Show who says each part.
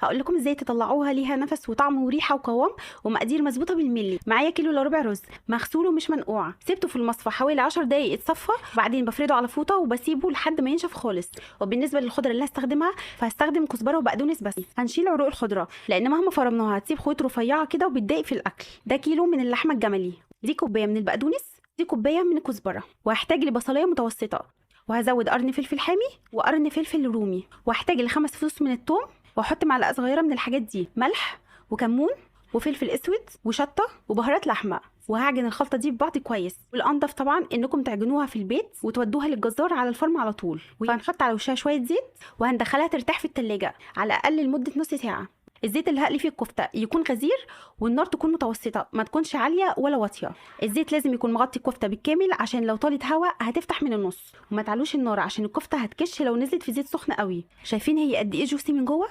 Speaker 1: هقول لكم ازاي تطلعوها ليها نفس وطعم وريحه وقوام، ومقادير مظبوطه بالملي. معايا كيلو الا ربع رز مغسول ومش منقوع، سيبته في المصفى حوالي 10 دقايق يتصفى، وبعدين بفرده على فوطه وبسيبه لحد ما ينشف خالص. وبالنسبه للخضره اللي هستخدمها فهستخدم كزبره وبقدونس بس. هنشيل عروق الخضره لان مهما فرمناها هتسيب خيوط رفيعه كده وبتضايق في الاكل. ده كيلو من اللحمه الجملي، دي كوبايه من البقدونس، دي كوبايه من الكزبره، وهحتاج لبصلايه متوسطه، وهزود قرن فلفل حامي وقرن فلفل رومي، وهحتاج ل5 فصوص من الثوم، واحط معلقه صغيره من الحاجات دي ملح وكمون وفلفل اسود وشطه وبهارات لحمه. وهعجن الخلطه دي ببعض كويس، والانضف طبعا انكم تعجنوها في البيت وتودوها للجزار على الفرن على طول. وهنحط على وشها شويه زيت وهندخلها ترتاح في التلاجة على الاقل لمده نص ساعه. الزيت اللي هقلي فيه الكفته يكون غزير، والنار تكون متوسطه، ما تكونش عاليه ولا واطيه. الزيت لازم يكون مغطي الكفته بالكامل عشان لو طالت هواء هتفتح من النص. وما تعلوش النار عشان الكفته هتكش لو نزلت في زيت سخن قوي. شايفين هي قد ايه جوسي من جوه؟